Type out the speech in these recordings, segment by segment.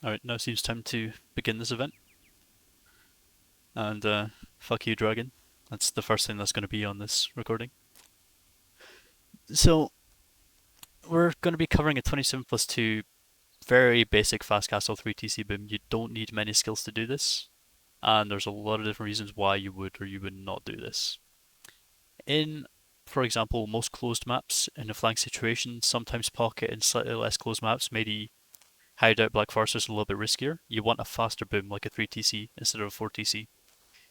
Alright, now seems time to begin this event. And fuck you, Dragon. That's the first thing that's going to be on this recording. So, we're going to be covering a 27 plus 2 very basic fast castle 3TC boom. You don't need many skills to do this, and there's a lot of different reasons why you would or you would not do this. In, for example, most closed maps, in a flank situation, sometimes pocket and slightly less closed maps, maybe Hideout Black Forest is a little bit riskier. You want a faster boom like a 3TC instead of a 4TC.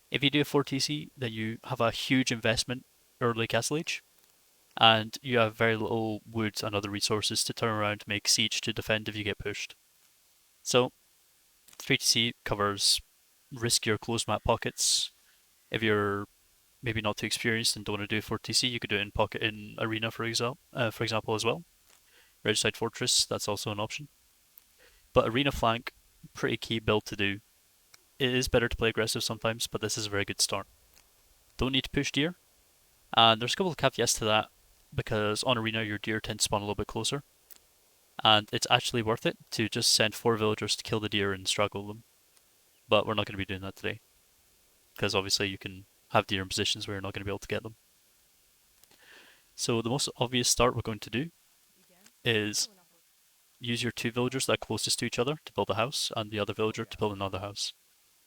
If you do a 4TC, then you have a huge investment early Castle Age, and you have very little wood and other resources to turn around to make siege to defend if you get pushed. So 3TC covers riskier closed map pockets. If you're maybe not too experienced and don't want to do 4TC, you could do it in pocket in arena for example as well. Redside Fortress, that's also an option. But arena flank, pretty key build to do. It is better to play aggressive sometimes, but this is a very good start. Don't need to push deer, and there's a couple of caveats to that because on arena your deer tend to spawn a little bit closer, and it's actually worth it to just send 4 villagers to kill the deer and struggle them. But we're not going to be doing that today because obviously you can have deer in positions where you're not going to be able to get them. So the most obvious start we're going to do is use your 2 villagers that are closest to each other to build a house and the other villager to build another house.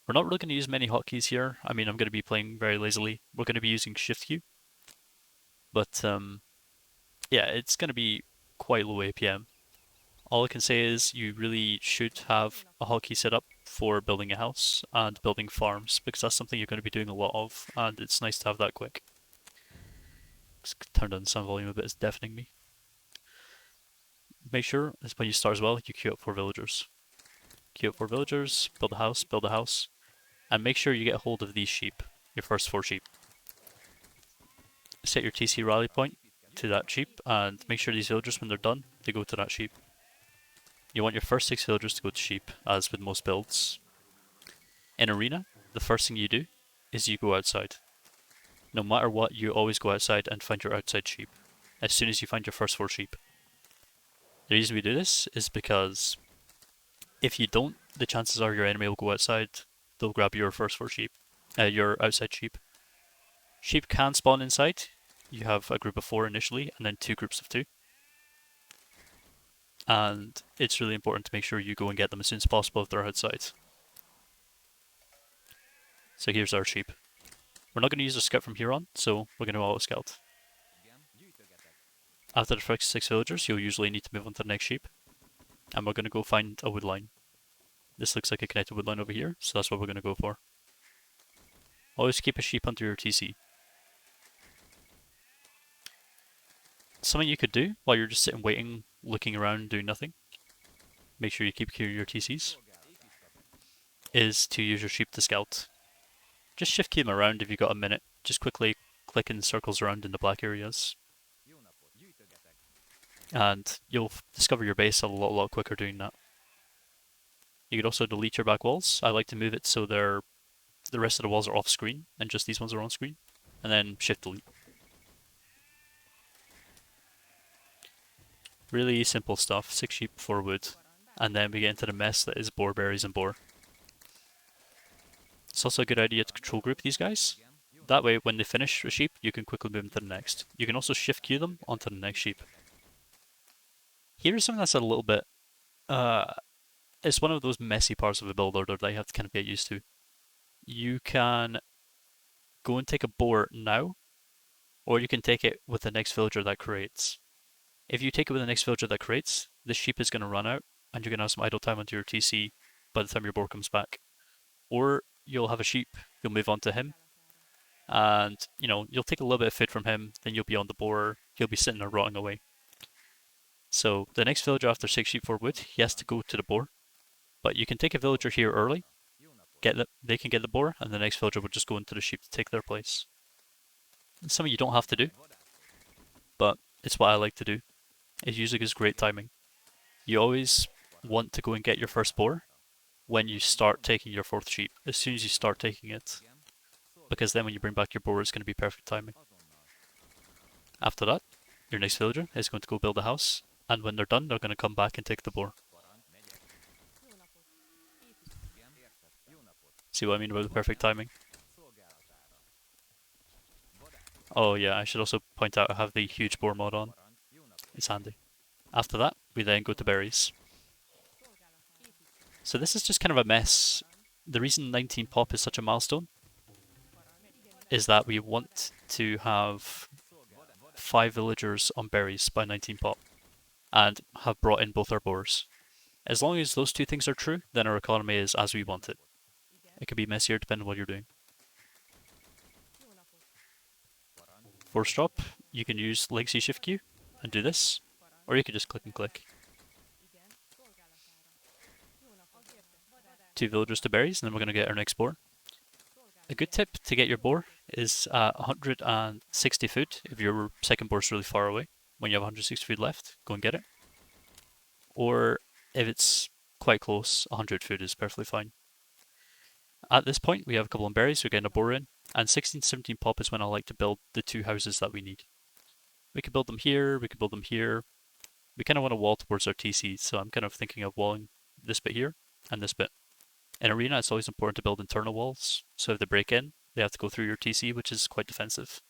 We're not really going to use many hotkeys here. I mean, I'm going to be playing very lazily. We're going to be using Shift Q, but yeah, it's going to be quite low APM. All I can say is you really should have a hotkey set up for building a house and building farms because that's something you're going to be doing a lot of, and it's nice to have that quick. Just turn down the sound volume a bit, it's deafening me. Make sure when you start as well, you queue up 4 villagers. Queue up 4 villagers, build a house, and make sure you get a hold of these sheep, your first 4 sheep. Set your TC rally point to that sheep and make sure these villagers, when they're done, they go to that sheep. You want your first 6 villagers to go to sheep, as with most builds. In arena, the first thing you do is you go outside. No matter what, you always go outside and find your outside sheep, as soon as you find your first 4 sheep. The reason we do this is because if you don't, the chances are your enemy will go outside, they'll grab your first 4 sheep, your outside sheep. Sheep can spawn inside. You have a group of 4 initially, and then 2 groups of 2. And it's really important to make sure you go and get them as soon as possible if they're outside. So here's our sheep. We're not going to use a scout from here on, so we're going to auto scout. After the first 6 villagers, you'll usually need to move on to the next sheep, and we're going to go find a wood line. This looks like a connected wood line over here, so that's what we're going to go for. Always keep a sheep under your TC. Something you could do while you're just sitting waiting, looking around, doing nothing, make sure you keep queuing your TCs, is to use your sheep to scout. Just shift key them around if you've got a minute. Just quickly click in circles around in the black areas. And you'll discover your base a lot quicker doing that. You could also delete your back walls. I like to move it so the rest of the walls are off screen and just these ones are on screen. And then shift delete. Really simple stuff. 6 sheep, 4 wood. And then we get into the mess that is boar berries and boar. It's also a good idea to control group these guys. That way, when they finish a sheep, you can quickly move them to the next. You can also shift queue them onto the next sheep. Here's something that's a little bit, it's one of those messy parts of a build order that you have to kind of get used to. You can go and take a boar now, or you can take it with the next villager that creates. If you take it with the next villager that creates, the sheep is going to run out, and you're going to have some idle time onto your TC by the time your boar comes back. Or you'll have a sheep, you'll move on to him, and you'll take a little bit of food from him, then you'll be on the boar, he'll be sitting there rotting away. So the next villager after 6 sheep 4 wood, he has to go to the boar, but you can take a villager here early, they can get the boar, and the next villager will just go into the sheep to take their place. It's something you don't have to do, but it's what I like to do. It usually gives great timing. You always want to go and get your first boar when you start taking your 4th sheep, as soon as you start taking it, because then when you bring back your boar, it's going to be perfect timing. After that, your next villager is going to go build a house, and when they're done, they're going to come back and take the boar. See what I mean about the perfect timing? Oh yeah, I should also point out I have the huge boar mod on. It's handy. After that, we then go to berries. So this is just kind of a mess. The reason 19 pop is such a milestone is that we want to have 5 villagers on berries by 19 pop and have brought in both our boars. As long as those two things are true, then our economy is as we want it. It can be messier depending on what you're doing. Force drop, you can use Legacy Shift Q and do this, or you could just click and click. 2 villagers to berries, and then we're going to get our next boar. A good tip to get your boar is 160 food. If your second boar is really far away, when you have 160 food left, go and get it. Or if it's quite close, 100 food is perfectly fine. At this point, we have a couple of berries, we're getting a boar in, and 16, 17 pop is when I like to build the 2 houses that we need. We could build them here, we could build them here. We kind of want to wall towards our TC, so I'm kind of thinking of walling this bit here and this bit. In Arena, it's always important to build internal walls, so if they break in, they have to go through your TC, which is quite defensive.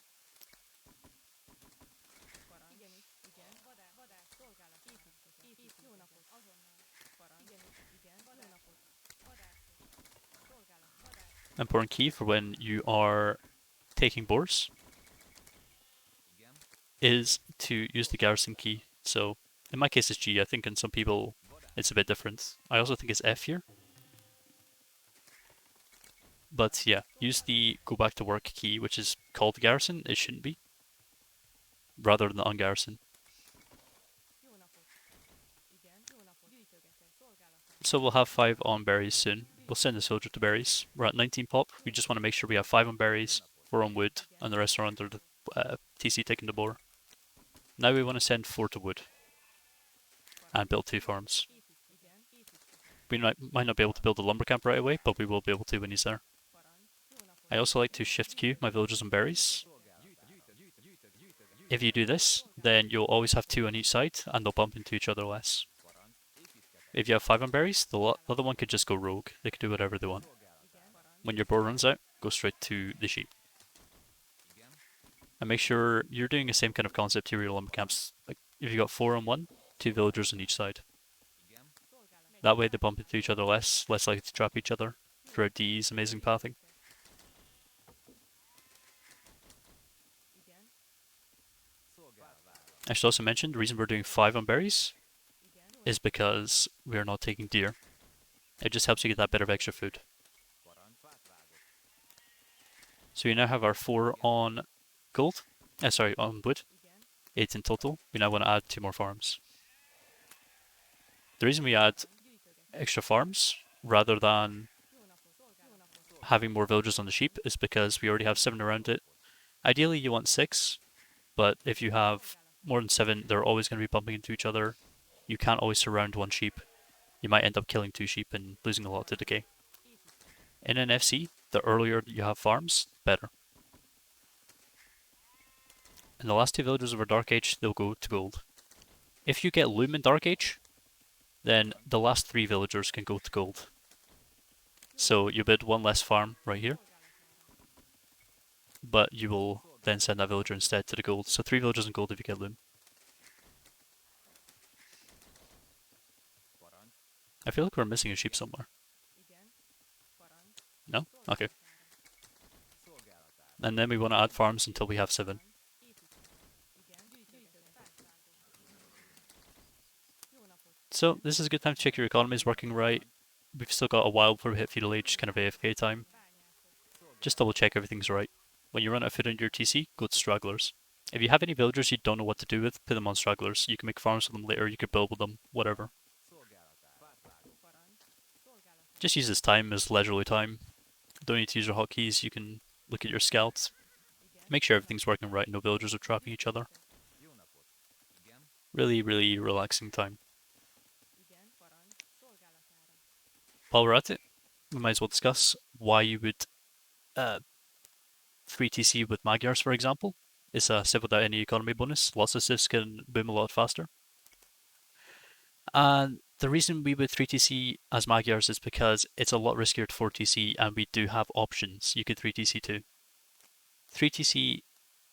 Important key for when you are taking boars is to use the garrison key. So in my case it's G, I think in some people it's a bit different. I also think it's F here. But yeah, use the go back to work key, which is called garrison, it shouldn't be, rather than the ungarrison. So we'll have 5 on berries soon. We'll send the soldier to berries. We're at 19 pop. We just want to make sure we have 5 on berries, 4 on wood, and the rest are under the TC taking the boar. Now we want to send 4 to wood and build 2 farms. We might not be able to build a lumber camp right away, but we will be able to when he's there. I also like to shift queue my villagers on berries. If you do this, then you'll always have 2 on each side, and they'll bump into each other less. If you have 5 on berries, the other one could just go rogue. They could do whatever they want. When your boar runs out, go straight to the sheep. And make sure you're doing the same kind of concept here with your lumber camps. Like if you got 4 on one, 2 villagers on each side. That way they bump into each other less likely to trap each other throughout DE's amazing pathing. I should also mention the reason we're doing 5 on berries is because we are not taking deer. It just helps you get that bit of extra food. So we now have our 4 on gold. On wood. 8 in total. We now want to add 2 more farms. The reason we add extra farms rather than having more villagers on the sheep is because we already have 7 around it. Ideally you want 6, but if you have more than 7, they're always going to be bumping into each other. You can't always surround 1 sheep. You might end up killing 2 sheep and losing a lot to decay. In an FC, the earlier you have farms, better. And the last 2 villagers of our Dark Age, they'll go to gold. If you get Loom in Dark Age, then the last 3 villagers can go to gold. So you bid 1 less farm right here, but you will then send that villager instead to the gold. So 3 villagers in gold if you get Loom. I feel like we're missing a sheep somewhere. No? Okay. And then we want to add farms until we have 7. So this is a good time to check your economy is working right. We've still got a while before we hit feudal age, kind of AFK time. Just double check everything's right. When you run out of food on your TC, go to stragglers. If you have any villagers you don't know what to do with, put them on stragglers. You can make farms with them later, you could build with them, whatever. Just use this time as leisurely time. Don't need to use your hotkeys, you can look at your scouts. Make sure everything's working right, no villagers are trapping each other. Really, really relaxing time. While we're at it, we might as well discuss why you would 3TC with Magyars, for example. It's a civ without any economy bonus. Lots of civs can boom a lot faster. And The reason we would 3TC as Magyars is because it's a lot riskier to 4TC and we do have options you could 3TC to. 3TC,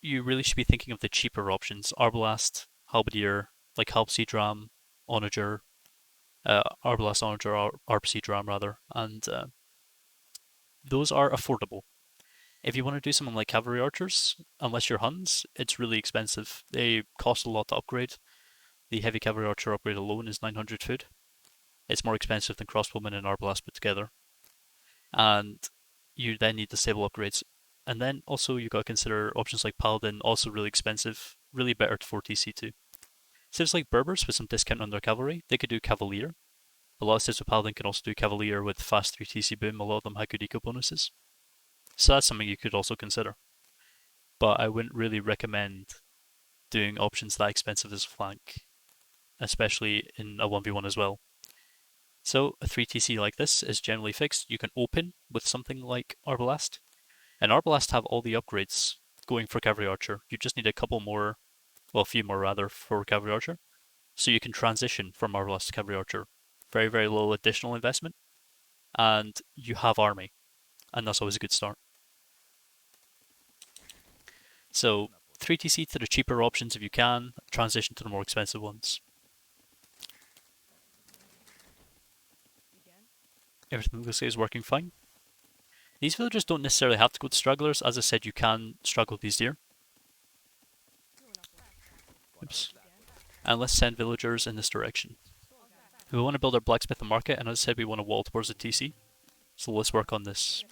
you really should be thinking of the cheaper options. Arbalast, Halberdier, like Halbseedram, Onager, Arbalast, Onager, Arpseedram rather, and those are affordable. If you want to do something like Cavalry Archers, unless you're Huns, it's really expensive. They cost a lot to upgrade. The Heavy Cavalry Archer upgrade alone is 900 food. It's more expensive than Crossbowmen and Arbalast put together. And you then need the stable upgrades. And then also you gotta consider options like Paladin, also really expensive, really better to 4TC2. Civs like Berbers with some discount on their cavalry, they could do Cavalier. A lot of civs with Paladin can also do Cavalier with fast 3TC boom, a lot of them have good eco bonuses. So that's something you could also consider. But I wouldn't really recommend doing options that expensive as flank, especially in a 1v1 as well. So a 3TC like this is generally fixed. You can open with something like Arbalast. And Arbalast have all the upgrades going for Cavalry Archer. You just need a couple more, well, a few more rather, for Cavalry Archer. So you can transition from Arbalast to Cavalry Archer. Very, very low additional investment. And you have army. And that's always a good start. So 3TC to the cheaper options if you can, transition to the more expensive ones. Everything looks like it's working fine. These villagers don't necessarily have to go to stragglers. As I said, you can struggle these deer. Oops. And let's send villagers in this direction. We want to build our blacksmith and market, and as I said, we want to wall towards the TC. So let's work on this.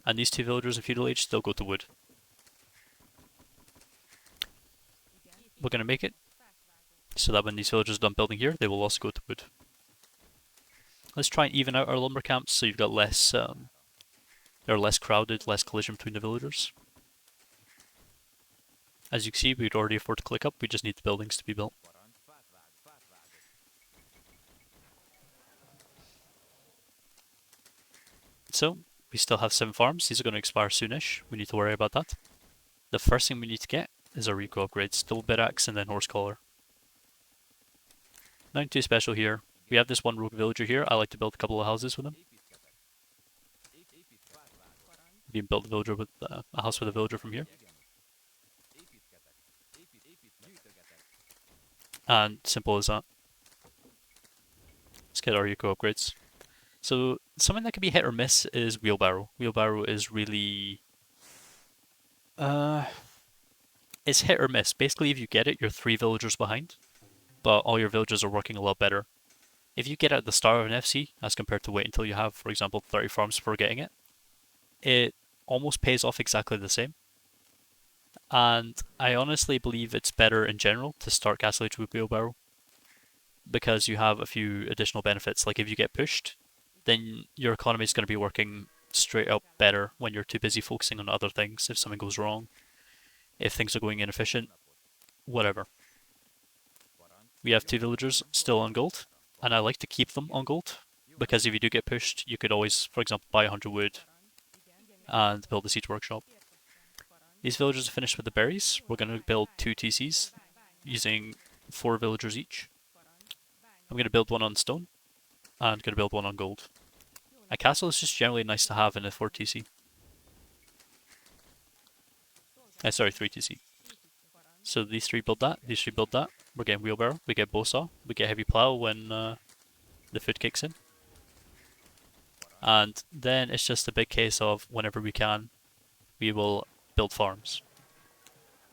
And these two villagers in feudal age still go to wood. We're going to make it so that when these villagers are done building here, they will also go to wood. Let's try and even out our lumber camps so you've got less, they're less crowded, less collision between the villagers. As you can see, we'd already afford to click up, we just need the buildings to be built. So, we still have 7 farms, these are going to expire soonish, we need to worry about that. The first thing we need to get is our Rico upgrades, double bit axe and then horse collar. Nothing too special here. We have this one rogue villager here, I like to build a couple of houses with him. You can build a villager with a house with a villager from here. And simple as that. Let's get our Yuko upgrades. So something that can be hit or miss is wheelbarrow. Wheelbarrow is really it's hit or miss. Basically if you get it, you're 3 villagers behind, but all your villagers are working a lot better. If you get it at the start of an FC, as compared to wait until you have, for example, 30 farms before getting it, it almost pays off exactly the same. And I honestly believe it's better in general to start Castle Age with wheelbarrow, because you have a few additional benefits. Like if you get pushed, then your economy is going to be working straight up better when you're too busy focusing on other things. If something goes wrong, if things are going inefficient, whatever. We have 2 villagers still on gold, and I like to keep them on gold, because if you do get pushed, you could always, for example, buy 100 wood and build a siege workshop. These villagers are finished with the berries. We're going to build 2 TCs using 4 villagers each. I'm going to build one on stone and going to build one on gold. A castle is just generally nice to have in a 4 TC. Sorry, 3 TC. So these 3 build that, these 3 build that. We're getting wheelbarrow, we get bowsaw, we get heavy plow when the food kicks in. And then it's just a big case of whenever we can, we will build farms.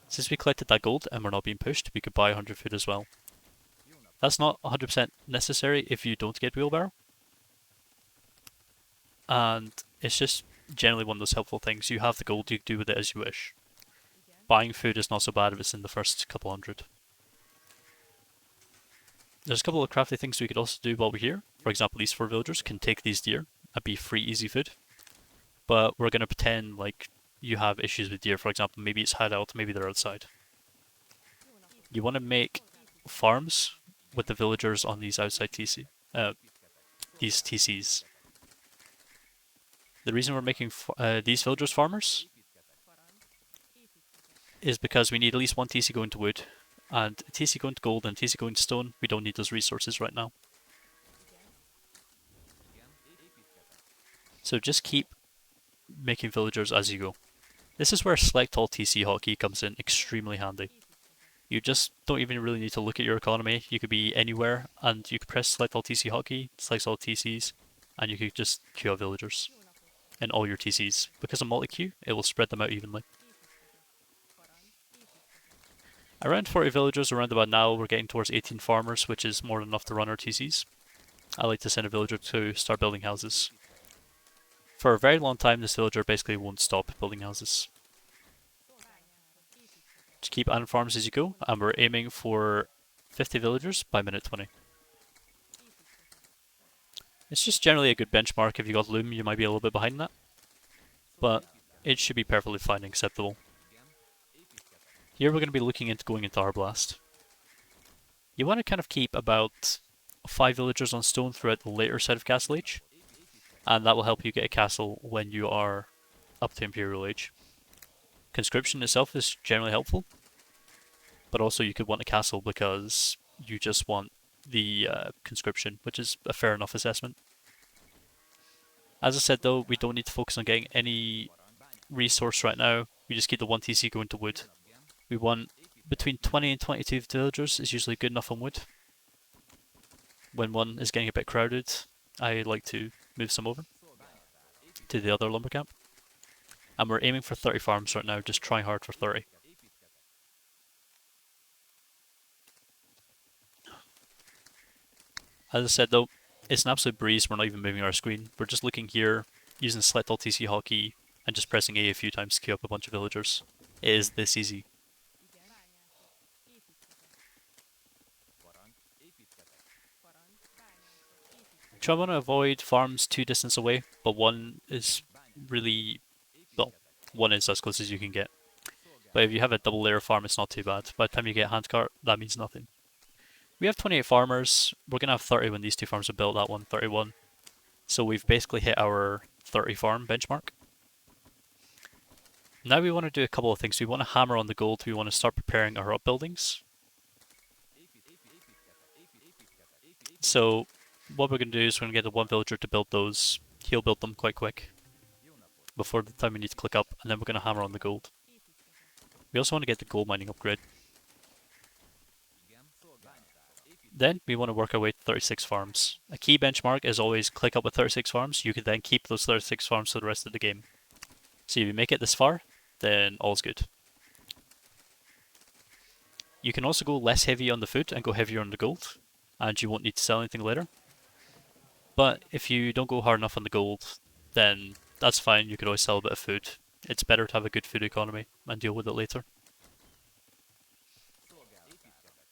Since we collected that gold and we're not being pushed, we could buy 100 food as well. That's not 100% necessary if you don't get wheelbarrow. And it's just generally one of those helpful things. You have the gold, you can do with it as you wish. Buying food is not so bad if it's in the first couple hundred. There's a couple of crafty things we could also do while we're here. For example, these 4 villagers can take these deer and be free easy food. But we're going to pretend like you have issues with deer. For example, maybe it's hideout, maybe they're outside. You want to make farms with the villagers on these outside TC, these TCs. The reason we're making these villagers farmers is because we need at least one TC going to wood, and a TC going to gold and a TC going to stone. We don't need those resources right now. So just keep making villagers as you go. This is where select all TC hotkey comes in extremely handy. You just don't even really need to look at your economy. You could be anywhere and you could press select all TC hotkey, select all TCs, and you could just queue up villagers in all your TCs. Because of multi-queue, it will spread them out evenly. Around 40 villagers around about now, we're getting towards 18 farmers, which is more than enough to run our TCs. I like to send a villager to start building houses. For a very long time, this villager basically won't stop building houses. Just keep adding farms as you go, and we're aiming for 50 villagers by minute 20. It's just generally a good benchmark. If you got Loom, you might be a little bit behind that, but it should be perfectly fine and acceptable. Here we're going to be looking into going into Arblast. You want to kind of keep about 5 villagers on stone throughout the later side of Castle Age, and that will help you get a castle when you are up to Imperial Age. Conscription itself is generally helpful, but also you could want a castle because you just want the conscription, which is a fair enough assessment. As I said though, we don't need to focus on getting any resource right now. We just keep the 1 TC going to wood. We want between 20 and 22 villagers is usually good enough on wood. When one is getting a bit crowded, I like to move some over to the other lumber camp. And we're aiming for 30 farms right now, just trying hard for 30. As I said though, it's an absolute breeze, we're not even moving our screen. We're just looking here, using select all TC hotkey, and just pressing A few times to queue up a bunch of villagers. It is this easy. Try want to avoid farms too distance away, but one is really, well, one is as close as you can get. But if you have a double layer farm, it's not too bad. By the time you get handcart, that means nothing. We have 28 farmers. We're going to have 30 when these two farms are built, that one, 31. So we've basically hit our 30 farm benchmark. Now we want to do a couple of things. We want to hammer on the gold. We want to start preparing our upbuildings. So what we're going to do is we're going to get the one villager to build those. He'll build them quite quick before the time we need to click up, and then we're going to hammer on the gold. We also want to get the gold mining upgrade. Then we want to work our way to 36 farms. A key benchmark is always click up with 36 farms. You can then keep those 36 farms for the rest of the game. So if you make it this far, then all's good. You can also go less heavy on the food and go heavier on the gold, and you won't need to sell anything later. But if you don't go hard enough on the gold, then that's fine, you could always sell a bit of food. It's better to have a good food economy and deal with it later.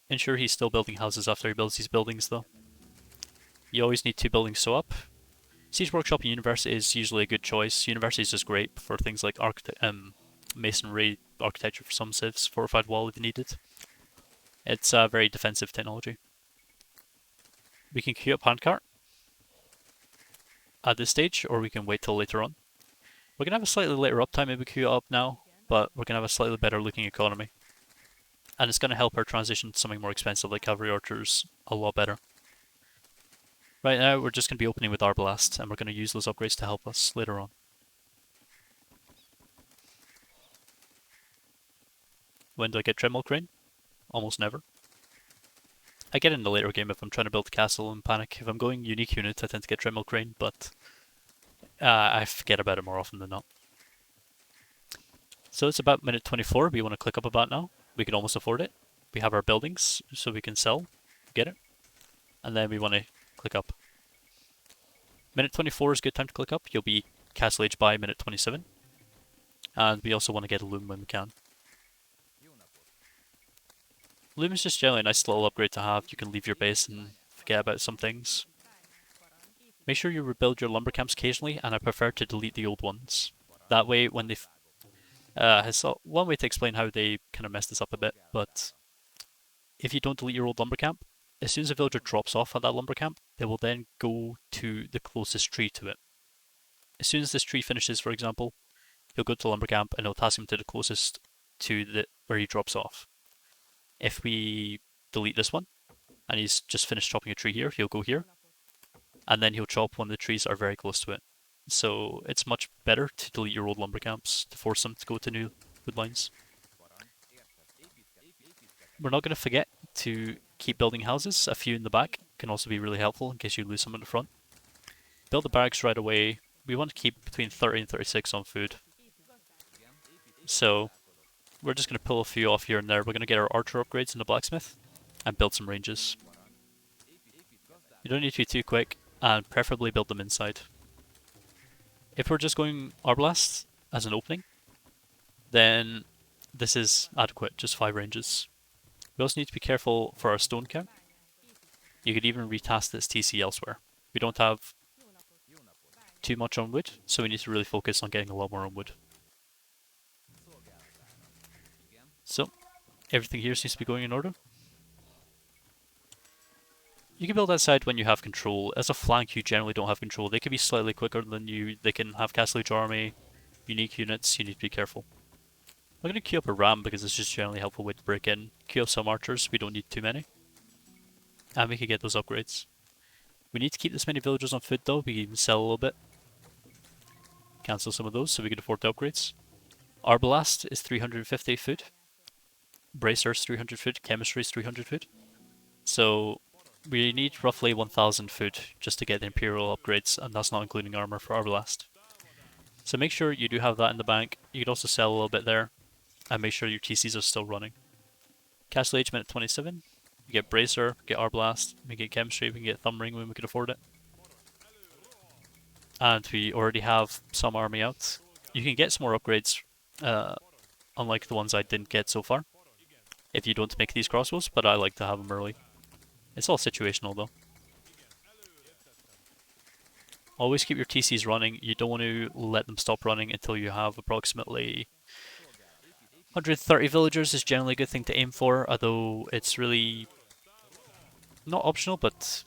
Ensure he's still building houses after he builds these buildings though. You always need 2 buildings so up. Siege Workshop and University is usually a good choice. University is just great for things like masonry, architecture for some civs, fortified wall if needed. It's a very defensive technology. We can queue up handcart at this stage, or we can wait till later on. We're going to have a slightly later uptime if we queue up now, but we're going to have a slightly better looking economy. And it's going to help our transition to something more expensive like Cavalry Archers a lot better. Right now, we're just going to be opening with Arblast, and we're going to use those upgrades to help us later on. When do I get Dreadmaul Crane? Almost never. I get in the later game if I'm trying to build a castle and panic. If I'm going unique unit, I tend to get Dreadmaul Crane, but I forget about it more often than not. So it's about minute 24. We want to click up about now. We can almost afford it. We have our buildings, so we can sell, get it. And then we want to click up. Minute 24 is a good time to click up. You'll be Castle Age by minute 27. And we also want to get a Loom when we can. Loom is just generally a nice little upgrade to have. You can leave your base and forget about some things. Make sure you rebuild your lumber camps occasionally, and I prefer to delete the old ones. That way, when they... one way to explain how they kind of messed this up a bit, but if you don't delete your old lumber camp, as soon as a villager drops off at that lumber camp, they will then go to the closest tree to it. As soon as this tree finishes, for example, he'll go to the lumber camp and it'll task him to the closest to the where he drops off. If we delete this one, and he's just finished chopping a tree here, he'll go here, and then he'll chop one of the trees that are very close to it. So it's much better to delete your old lumber camps to force them to go to new wood lines. We're not going to forget to keep building houses. A few in the back can also be really helpful in case you lose some in the front. Build the barracks right away. We want to keep between 30 and 36 on food. So we're just going to pull a few off here and there. We're going to get our archer upgrades in the blacksmith and build some ranges. You don't need to be too quick, and preferably build them inside. If we're just going Arbalest as an opening, then this is adequate, just 5 ranges. We also need to be careful for our stone count. You could even retask this TC elsewhere. We don't have too much on wood, so we need to really focus on getting a lot more on wood. So, everything here seems to be going in order. You can build outside when you have control. As a flank, you generally don't have control. They can be slightly quicker than you. They can have Castle Age army, unique units. You need to be careful. I'm going to queue up a ram because it's just generally a helpful way to break in. Queue up some archers. We don't need too many. And we can get those upgrades. We need to keep this many villagers on foot though. We can even sell a little bit. Cancel some of those so we can afford the upgrades. Arbalest is 350 food. Bracers 300 food. Chemistry is 300 food. So we need roughly 1000 food just to get the Imperial upgrades, and that's not including armor for Arbalest. So make sure you do have that in the bank. You could also sell a little bit there, and make sure your TCs are still running. Castle Age minute 27. We get Bracer, get Arbalest, we get Chemistry, we can get Thumb Ring when we can afford it. And we already have some army out. You can get some more upgrades, unlike the ones I didn't get so far, if you don't make these crossbows, but I like to have them early. It's all situational though. Always keep your TCs running. You don't want to let them stop running until you have approximately 130 villagers is generally a good thing to aim for, although it's really not optional, but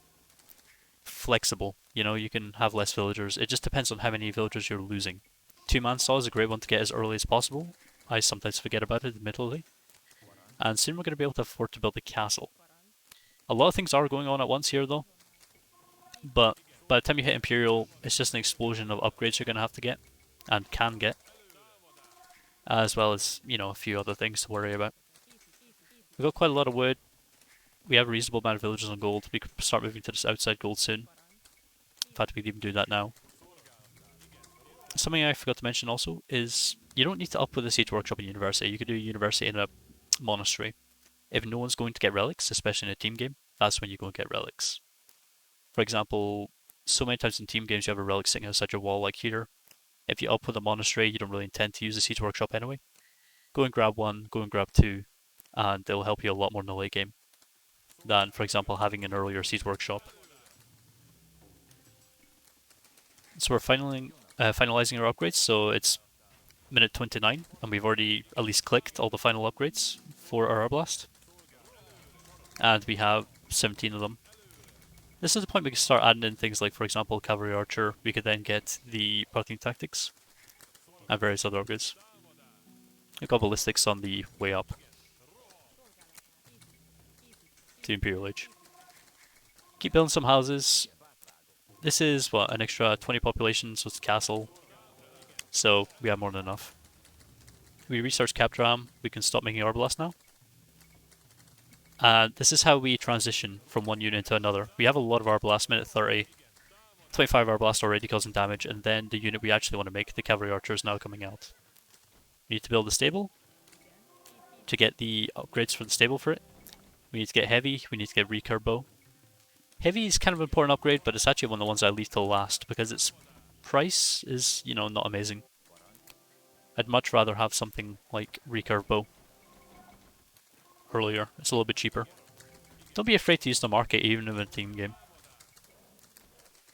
flexible. You know, you can have less villagers. It just depends on how many villagers you're losing. 2-man saw is a great one to get as early as possible. I sometimes forget about it, admittedly. And soon we're going to be able to afford to build a castle. A lot of things are going on at once here though, but by the time you hit Imperial, it's just an explosion of upgrades you're going to have to get, and can get, as well as, you know, a few other things to worry about. We've got quite a lot of wood. We have a reasonable amount of villagers on gold. We could start moving to this outside gold soon. In fact, we could even do that now. Something I forgot to mention also is you don't need to up with a siege workshop in university. You could do a university in a monastery. If no one's going to get relics, especially in a team game, that's when you go and get relics. For example, so many times in team games you have a relic sitting outside your wall like here. If you up with a monastery, you don't really intend to use a siege workshop anyway. Go and grab one, go and grab two, and they'll help you a lot more in the late game than, for example, having an earlier siege workshop. So we're finalizing our upgrades, so it's minute 29, and we've already at least clicked all the final upgrades for our Arbalest. And we have 17 of them. This is the point we can start adding in things like, for example, Cavalry Archer. We could then get the Protein Tactics and various other upgrades. We've got Ballistics on the way up to Imperial Age. Keep building some houses. This is, what, an extra 20 population, so it's a castle. So we have more than enough. We research Capdram. We can stop making Arbalest now. And this is how we transition from one unit to another. We have a lot of Arbalest, minute 30. 25 Arbalest already causing damage, and then the unit we actually want to make, the Cavalry Archer, is now coming out. We need to build a stable to get the upgrades for the stable for it. We need to get Heavy, we need to get Recurve Bow. Heavy is kind of an important upgrade, but it's actually one of the ones I leave till last because its price is, you know, not amazing. I'd much rather have something like Recurve Bow earlier. It's a little bit cheaper. Don't be afraid to use the market even in a team game.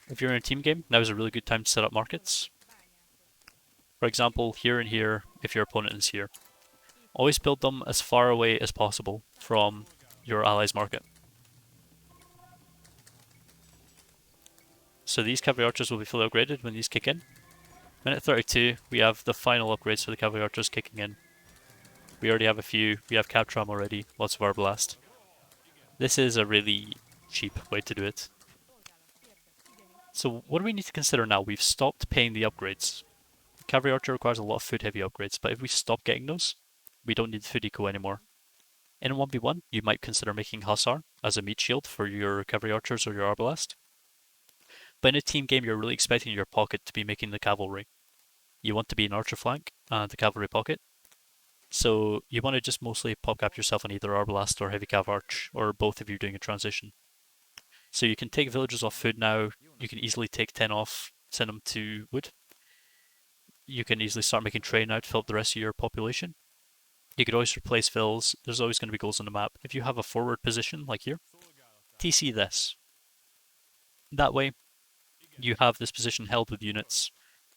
If you're in a team game, now is a really good time to set up markets. For example, here and here, if your opponent is here. Always build them as far away as possible from your allies' market. So these Cavalry Archers will be fully upgraded when these kick in. Minute 32, we have the final upgrades for the Cavalry Archers kicking in. We already have a few. We have Captram already. Lots of Arbalast. This is a really cheap way to do it. So what do we need to consider now? We've stopped paying the upgrades. Cavalry Archer requires a lot of food heavy upgrades, but if we stop getting those, we don't need food eco anymore. In a 1v1, you might consider making Hussar as a meat shield for your Cavalry Archers or your Arbalast. But in a team game, you're really expecting your pocket to be making the cavalry. You want to be an archer flank and the cavalry pocket. So you want to just mostly pop cap yourself on either Arbalast or Heavy Cav Arch, or both if you're doing a transition. So you can take villagers off food now. You can easily take 10 off, send them to wood. You can easily start making trade now to fill up the rest of your population. You could always replace fills. There's always going to be goals on the map. If you have a forward position, like here, TC this. That way, you have this position held with units.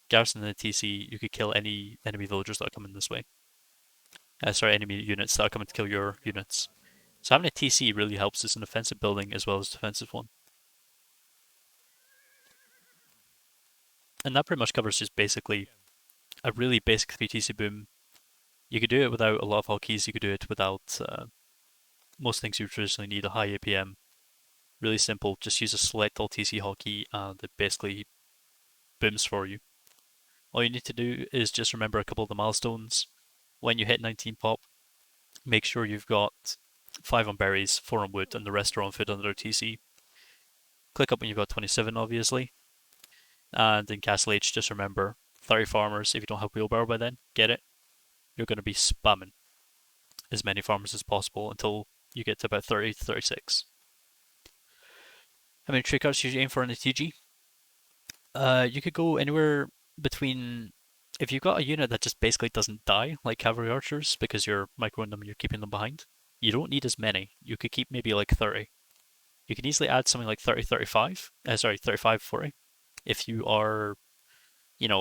Garrison in the TC, you could kill any enemy villagers that are coming this way. Enemy units that are coming to kill your units. So having a TC really helps as an offensive building as well as defensive one. And that pretty much covers just basically a really basic 3TC boom. You could do it without a lot of hotkeys, you could do it without most things you traditionally need, a high APM. Really simple, just use a select all TC hotkey and it basically booms for you. All you need to do is just remember a couple of the milestones. When you hit 19 pop, make sure you've got 5 on berries, 4 on wood, and the rest are on food under TC. Click up when you've got 27, obviously. And in Castle H, just remember 30 farmers. If you don't have wheelbarrow by then, get it. You're going to be spamming as many farmers as possible until you get to about 30 to 36. How many trade cards should you aim for in a TG? You could go anywhere between. If you've got a unit that just basically doesn't die, like cavalry archers, because you're microing them and you're keeping them behind, you don't need as many. You could keep maybe like 30. You can easily add something like 30, 35. 35, 40. If you are, in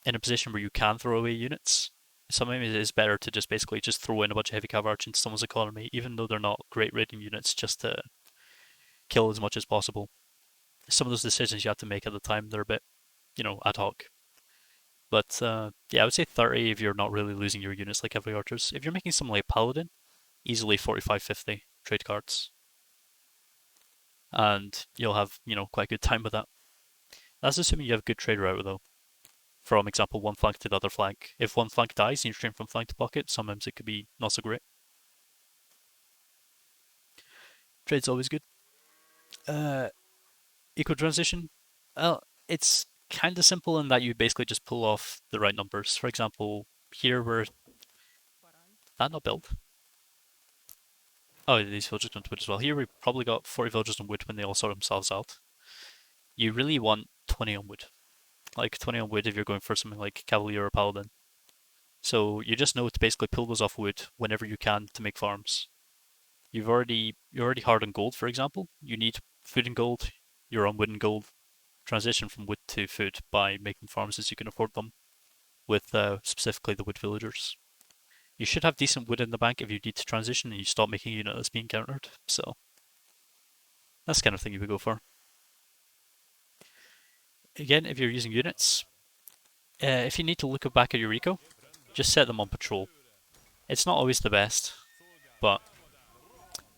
a position where you can throw away units, sometimes it is better to just basically just throw in a bunch of heavy cav arch into someone's economy, even though they're not great rating units, just to kill as much as possible. Some of those decisions you have to make at the time, they're a bit, ad hoc. But yeah, I would say 30 if you're not really losing your units like heavy archers. If you're making something like Paladin, easily 45, 50 trade cards. And you'll have, quite a good time with that. That's assuming you have a good trade route though. From example, one flank to the other flank. If one flank dies and you're streaming from flank to pocket, sometimes it could be not so great. Trade's always good. Eco transition. Well, it's kind of simple in that you basically just pull off the right numbers. For example, here we're that not built. Oh, these villagers went to wood as well. Here we probably got 40 villagers on wood when they all sort themselves out. You really want 20 on wood. Like 20 on wood if you're going for something like Cavalier or Paladin. So you just know to basically pull those off wood whenever you can to make farms. You're already hard on gold, for example. You need food and gold. You're on wood and gold. Transition from wood to food by making farms as you can afford them, with specifically the wood villagers. You should have decent wood in the bank if you need to transition and you stop making a unit that's being countered. So that's the kind of thing you would go for. Again, if you're using units, if you need to look back at your eco, just set them on patrol. It's not always the best, but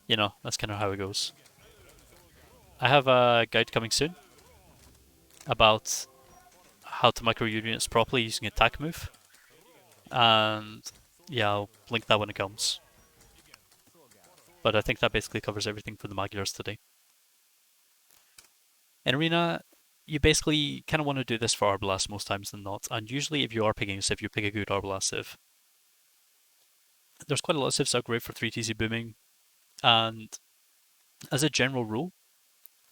that's kind of how it goes. I have a guide coming soon about how to micro units properly using attack move, and yeah, I'll link that when it comes. But I think that basically covers everything for the Magyars today. In Arena, you basically kind of want to do this for Arbalast most times than not, and usually if you are picking a civ, you pick a good Arbalast civ. There's quite a lot of civs that are great for 3TC booming, and as a general rule,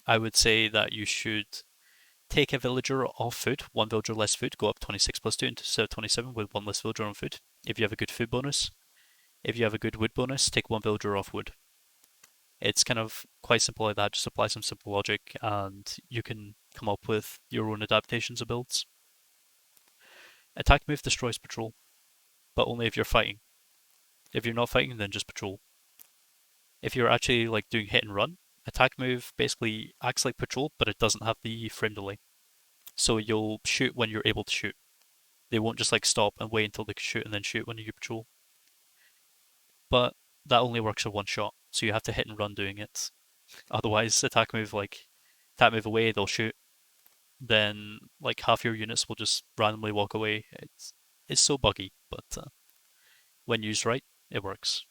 I would say that you should take a villager off food, one villager less food, go up 26 plus 2 instead of 27 with one less villager on food. If you have a good food bonus, if you have a good wood bonus, take one villager off wood. It's kind of quite simple like that, just apply some simple logic and you can come up with your own adaptations of builds. Attack move destroys patrol, but only if you're fighting. If you're not fighting, then just patrol. If you're actually like doing hit and run, attack move basically acts like patrol, but it doesn't have the frame delay. So you'll shoot when you're able to shoot. They won't just like stop and wait until they can shoot and then shoot when you patrol. but that only works for one shot, so you have to hit and run doing it. Otherwise, attack move away, they'll shoot. Then like half your units will just randomly walk away. It's so buggy, but when used right, it works.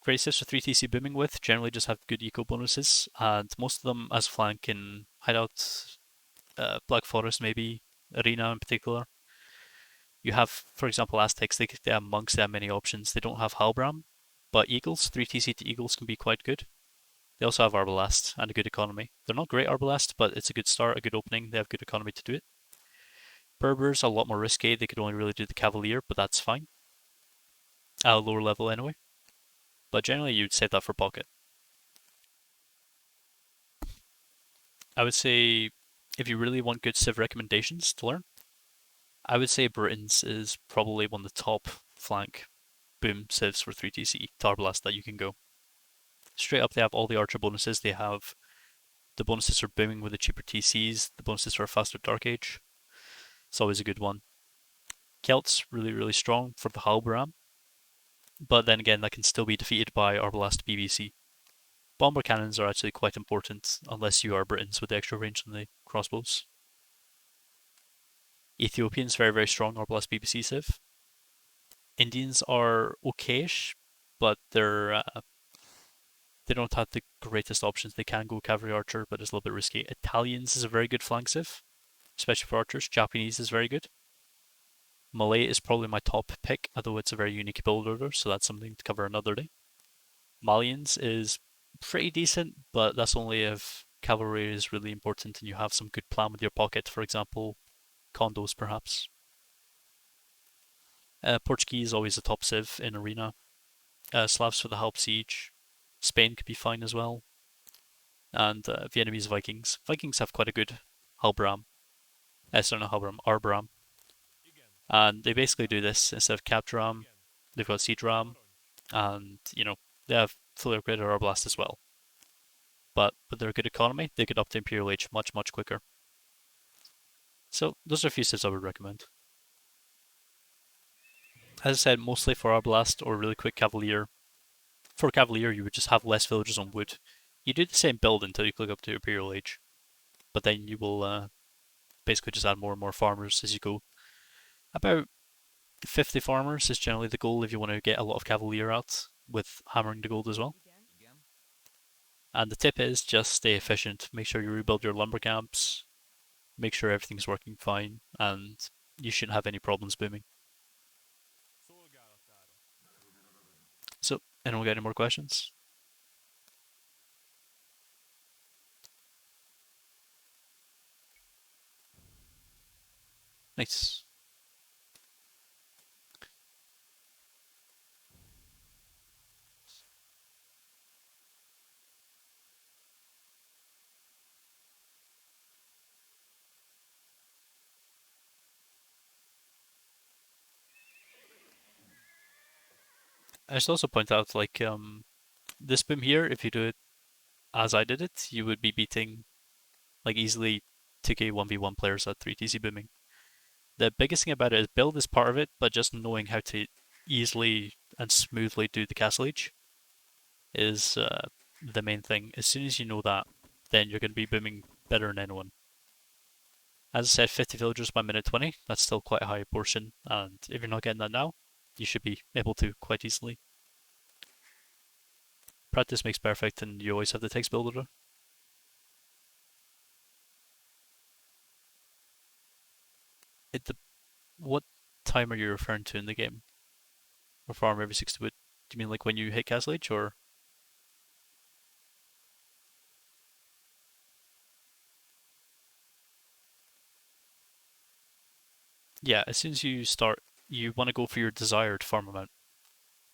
Great sets for 3TC booming with generally just have good eco bonuses, and most of them as flank in hideout, Black Forest maybe, Arena in particular. You have, for example, Aztecs, they have monks, they have many options. They don't have Halbram, but Eagles, 3TC to Eagles can be quite good. They also have Arbalest and a good economy. They're not great Arbalest, but it's a good start, a good opening. They have good economy to do it. Berbers are a lot more risky. They could only really do the Cavalier, but that's fine. At a lower level anyway. But generally, you'd save that for pocket. I would say if you really want good Civ recommendations to learn, I would say Britons is probably one of the top flank boom civs for 3TC Tarblast that you can go. Straight up, they have all the archer bonuses. They have the bonuses for booming with the cheaper TCs, the bonuses for a faster Dark Age. It's always a good one. Celt's really, really strong for the Halbram, but then again, that can still be defeated by Arbalest BBC. Bomber cannons are actually quite important unless you are Britons with the extra range on the crossbows. Ethiopians very, very strong Arbalest BBC civ. Indians are okayish, but they don't have the greatest options. They can go cavalry archer, but it's a little bit risky. Italians is a very good flank civ, especially for archers. Japanese is very good. Malay is probably my top pick, although it's a very unique build order, so that's something to cover another day. Malians is pretty decent, but that's only if cavalry is really important and you have some good plan with your pocket, for example, condos perhaps. Portuguese is always a top civ in Arena. Slavs for the Halb Siege. Spain could be fine as well. And Vietnamese Vikings. Vikings have quite a good Halbram. Sorry, not Halbram, Arbram. And they basically do this instead of Captram, they've got Siedram, and they have fully upgraded Arbalest as well. But with their good economy, they get up to Imperial Age much, much quicker. So those are a few civs I would recommend. As I said, mostly for Arbalest or really quick Cavalier. For Cavalier, you would just have less villagers on wood. You do the same build until you click up to Imperial Age, but then you will basically just add more and more farmers as you go. About 50 farmers is generally the goal if you want to get a lot of Cavalier out, with hammering the gold as well. And the tip is just stay efficient. Make sure you rebuild your lumber camps, make sure everything's working fine, and you shouldn't have any problems booming. So, anyone got any more questions? Nice. I should also point out, like, this boom here, if you do it as I did it, you would be beating, like, easily 2k 1v1 players at 3TC booming. The biggest thing about it is build is part of it, but just knowing how to easily and smoothly do the castle age is the main thing. As soon as you know that, then you're going to be booming better than anyone. As I said, 50 villagers by minute 20, that's still quite a high portion, and if you're not getting that now, you should be able to quite easily. Practice makes perfect, and you always have the text builder. What time are you referring to in the game? Or farm every 60 wood? Do you mean like when you hit Castle Age, or? Yeah, as soon as you start, you want to go for your desired farm amount.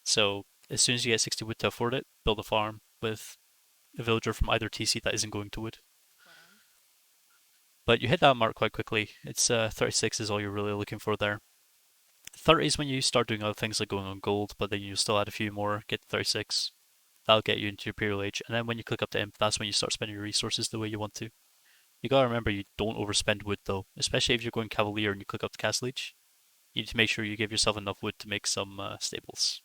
So as soon as you get 60 wood to afford it, build a farm with a villager from either TC that isn't going to wood. But you hit that mark quite quickly. It's 36 is all you're really looking for there. 30 is when you start doing other things like going on gold, but then you still add a few more, get to 36. That'll get you into your Imperial Age. And then when you click up to Imp, that's when you start spending your resources the way you want to. You gotta remember you don't overspend wood though, especially if you're going Cavalier and you click up to Castle Age. You need to make sure you give yourself enough wood to make some stables.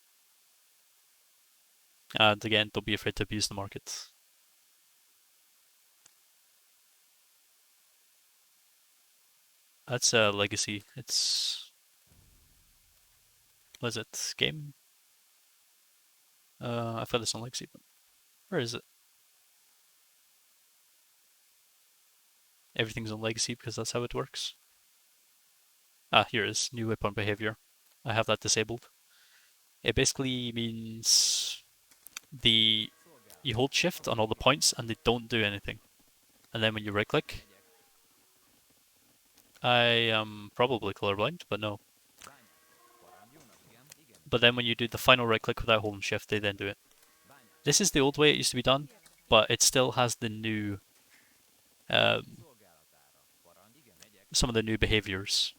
And again, don't be afraid to abuse the market. That's a legacy. It's what is it? Game? I've got this on legacy, but where is it? Everything's on legacy because that's how it works. Ah, here it is. New waypoint behavior. I have that disabled. It basically means you hold shift on all the points and they don't do anything. And then when you right click, I am probably colorblind, but no. But then when you do the final right click without holding shift, they then do it. This is the old way it used to be done, but it still has the new, some of the new behaviors.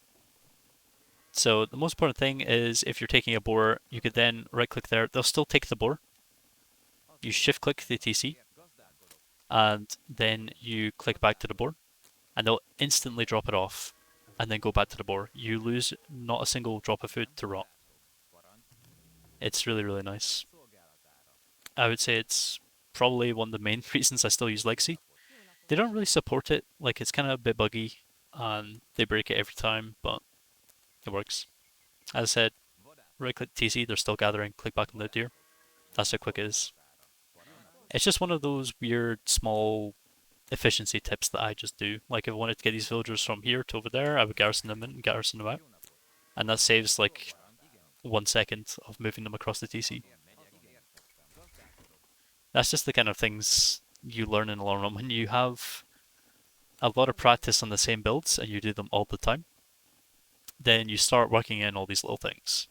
So the most important thing is if you're taking a boar, you could then right click there. They'll still take the boar. You shift click the TC, and then you click back to the boar, and they'll instantly drop it off, and then go back to the boar. You lose not a single drop of food to rot. It's really, really nice. I would say it's probably one of the main reasons I still use Legacy. They don't really support it, like it's kind of a bit buggy, and they break it every time, but it works. As I said, right click TC, they're still gathering, click back on the deer. That's how quick it is. It's just one of those weird small efficiency tips that I just do. Like if I wanted to get these villagers from here to over there, I would garrison them in and garrison them out. And that saves like 1 second of moving them across the TC. That's just the kind of things you learn in the long run when you have a lot of practice on the same builds and you do them all the time. Then you start working in all these little things.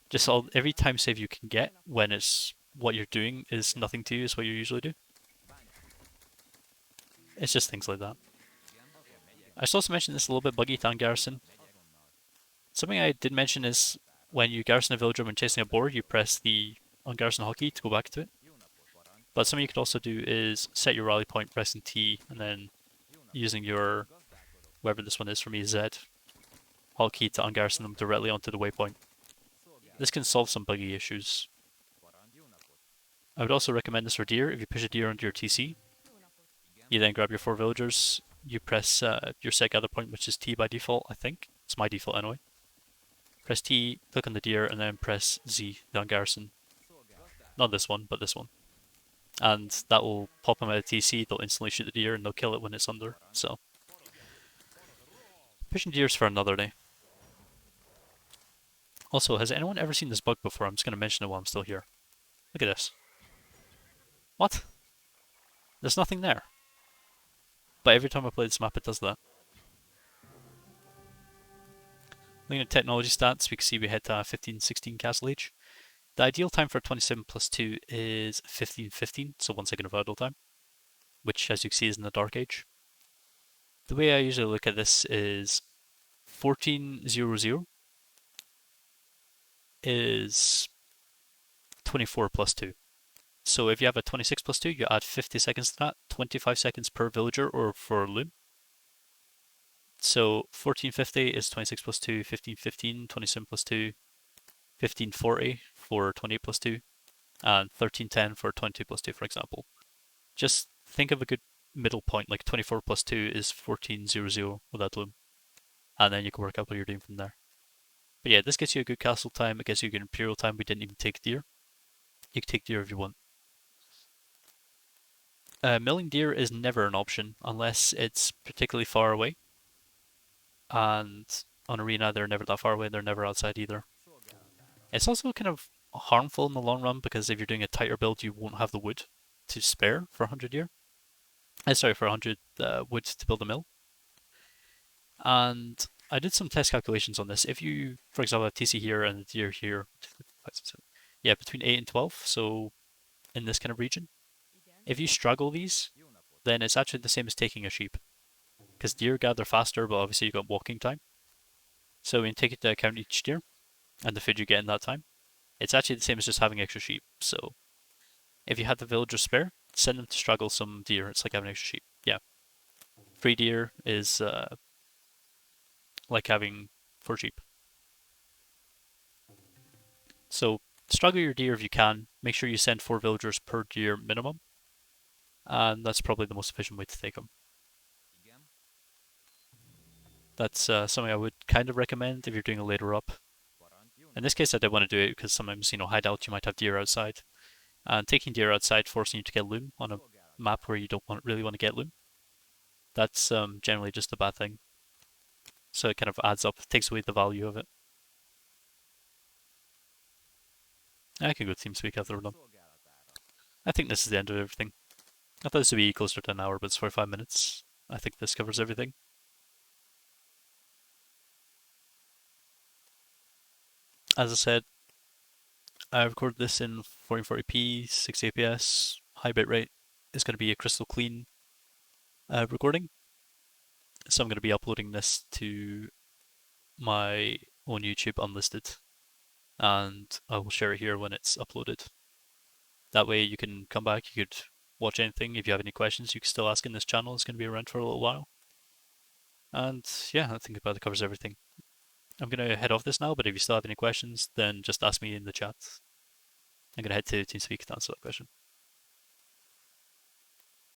Just every time save you can get when it's what you're doing is nothing to you is what you usually do. It's just things like that. I should also mention this a little bit buggy to garrison. Something I did mention is when you garrison a villager when chasing a boar, you press the ungarrison hotkey to go back to it. But something you could also do is set your rally point pressing T and then using your, whatever this one is for me, Z, hotkey to ungarrison them directly onto the waypoint. This can solve some buggy issues. I would also recommend this for deer. If you push a deer onto your TC, you then grab your 4 villagers, you press your set gather point, which is T by default, I think. It's my default anyway. Press T, click on the deer, and then press Z, the ungarrison. Not this one, but this one. And that will pop them out of TC, they'll instantly shoot the deer, and they'll kill it when it's under, so. Pushing deers for another day. Also, has anyone ever seen this bug before? I'm just going to mention it while I'm still here. Look at this. What? There's nothing there. But every time I play this map, it does that. Looking at technology stats, we can see we hit 1516 castle age. The ideal time for 27 plus 2 is 1515, so 1 second of idle time, which as you can see is in the Dark Age. The way I usually look at this is 1400 is 24 plus 2. So if you have a 26 plus 2, you add 50 seconds to that, 25 seconds per villager or for loom. So 1450 is 26 plus 2, 1515, 27 plus 2, 1540 for 28 plus 2, and 1310 for 22 plus 2, for example. Just think of a good middle point, like 24 plus 2 is 1400 without loom. And then you can work out what you're doing from there. But yeah, this gets you a good castle time, it gets you a good imperial time. We didn't even take deer. You can take deer if you want. Milling deer is never an option unless it's particularly far away. And on Arena, they're never that far away, they're never outside either. It's also kind of harmful in the long run because if you're doing a tighter build, you won't have the wood to spare for 100 deer. Sorry, for 100 wood to build a mill. And I did some test calculations on this. If you, for example, have TC here and the deer here, yeah, between 8 and 12, so in this kind of region, if you struggle these, then it's actually the same as taking a sheep. Because deer gather faster, but obviously you've got walking time. So when you take into account each deer and the food you get in that time, it's actually the same as just having extra sheep. So if you have the villagers spare, send them to struggle some deer. It's like having extra sheep. Yeah. Free deer is like having 4 sheep. So struggle your deer if you can. Make sure you send 4 villagers per deer minimum, and that's probably the most efficient way to take them. That's something I would kind of recommend if you're doing a later up. In this case, I did want to do it because sometimes, hideouts you might have deer outside, and taking deer outside forcing you to get loom on a map where you don't really want to get loom. That's generally just a bad thing. So it kind of adds up, takes away the value of it. I can go team speak after we're done. I think this is the end of everything. I thought this would be closer to an hour, but it's 45 minutes. I think this covers everything. As I said, I recorded this in 1440p, 60 fps, high bitrate. It's going to be a crystal clean recording. So I'm going to be uploading this to my own YouTube unlisted, and I will share it here when it's uploaded. That way you can come back, you could watch anything. If you have any questions, you can still ask in this channel. It's going to be around for a little while. And yeah, I think about it covers everything. I'm going to head off this now, but if you still have any questions, then just ask me in the chat. I'm going to head to TeamSpeak to answer that question.